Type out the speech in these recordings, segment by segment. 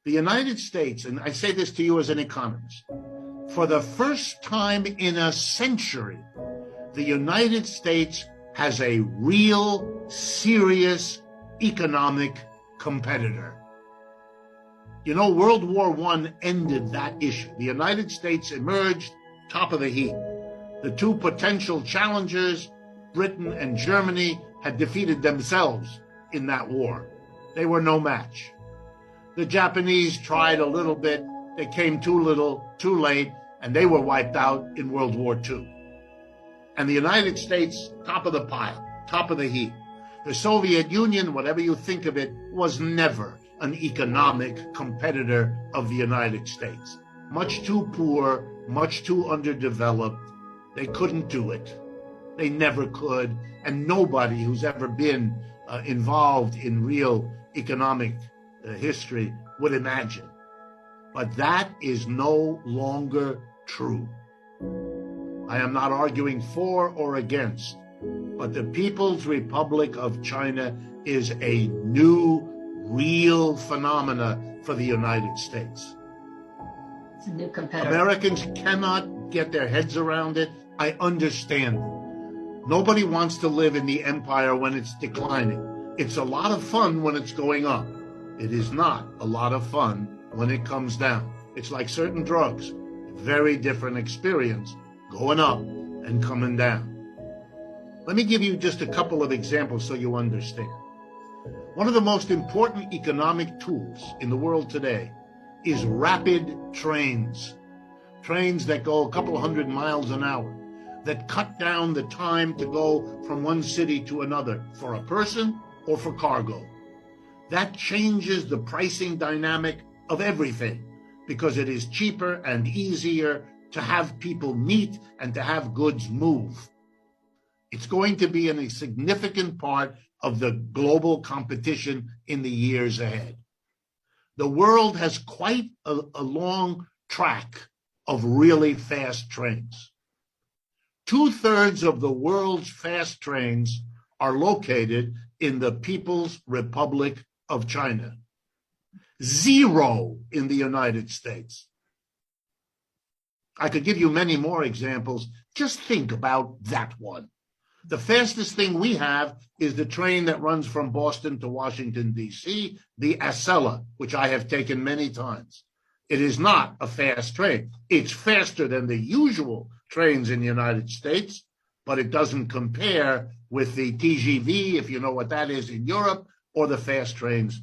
The United States, and I say this to you as an economist, for the first time in a century, the United States has a real, serious economic competitor. You know, World War I ended that issue. The United States emerged top of the heap. The two potential challengers, Britain and Germany, had defeated themselves in that war. They were no match. The Japanese tried a little bit. They came too little, too late, and they were wiped out in World War II. And the United States, top of the pile, top of the heap. The Soviet Union, whatever you think of it, was never an economic competitor of the United States. Much too poor, much too underdeveloped. They couldn't do it. They never could. And nobody who's ever been involved in real economic history would imagine. But that is no longer true. I am not arguing for or against, but the People's Republic of China is a new, real phenomena for the United States. It's a new competitor. Americans cannot get their heads around it. I understand it. Nobody wants to live in the empire when it's declining. It's a lot of fun when it's going up. It is not a lot of fun when it comes down. It's like certain drugs. Very different experience going up and coming down. Let me give you just a couple of examples so you understand. One of the most important economic tools in the world today is rapid trains. Trains that go a couple hundred miles an hour, that cut down the time to go from one city to another for a person or for cargo. That changes the pricing dynamic of everything because it is cheaper and easier to have people meet and to have goods move. It's going to be a significant part of the global competition in the years ahead. The world has quite a long track of really fast trains. 2/3 of the world's fast trains are located in the People's Republic of China. 0 in the United States. I could give you many more examples. Just think about that one. The fastest thing we have is the train that runs from Boston to Washington, D.C., the Acela, which I have taken many times. It is not a fast train. It's faster than the usual trains in the United States, but it doesn't compare with the TGV, if you know what that is, in Europe, or the fast trains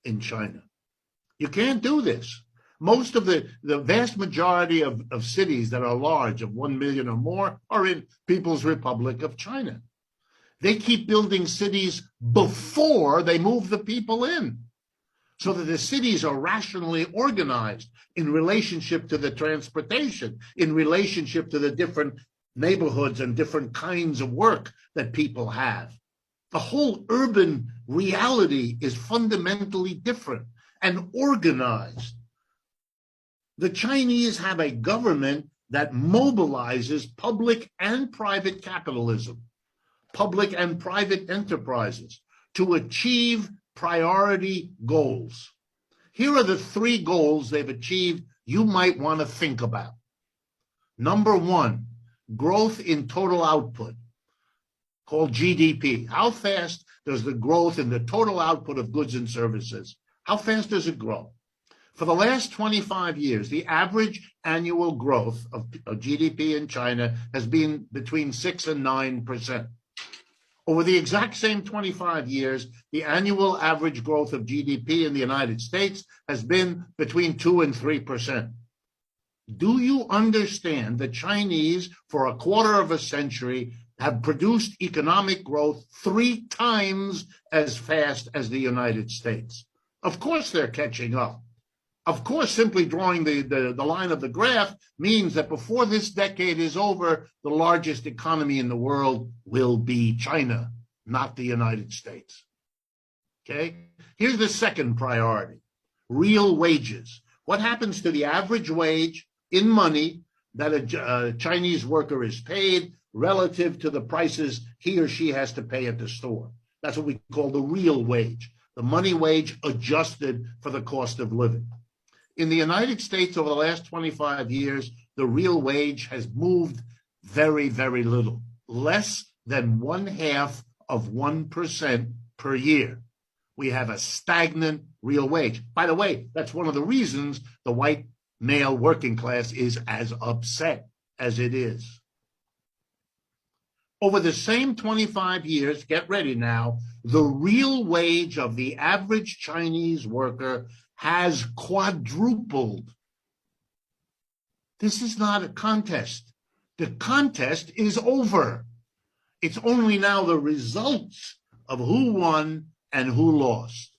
in China. You can't do this. Most of the vast majority of cities that are large, of 1 million or more, are in People's Republic of China. They keep building cities before they move the people in, so that the cities are rationally organized in relationship to the transportation, in relationship to the different neighborhoods and different kinds of work that people have. The whole urban reality is fundamentally different and organized. The Chinese have a government that mobilizes public and private capitalism, public and private enterprises to achieve priority goals. Here are the 3 goals they've achieved you might want to think about. Number 1, growth in total output, called GDP. How fast does the growth in the total output of goods and services, how fast does it grow? For the last 25 years, the average annual growth of GDP in China has been between 6 and 9%. Over the exact same 25 years, the annual average growth of GDP in the United States has been between 2 and 3%. Do you understand the Chinese, for a quarter of a century, have produced economic growth 3 times as fast as the United States? Of course they're catching up. Of course, simply drawing the line of the graph means that before this decade is over, the largest economy in the world will be China, not the United States. Okay? Here's the second priority, real wages. What happens to the average wage in money that a Chinese worker is paid relative to the prices he or she has to pay at the store? That's what we call the real wage. the money wage adjusted for the cost of living. In the United States, over the last 25 years, the real wage has moved very, very little, less than 0.5% per year. We have a stagnant real wage. By the way, that's one of the reasons the white male working class is as upset as it is. Over the same 25 years, get ready now, the real wage of the average Chinese worker has quadrupled. This is not a contest. The contest is over. It's only now the results of who won and who lost.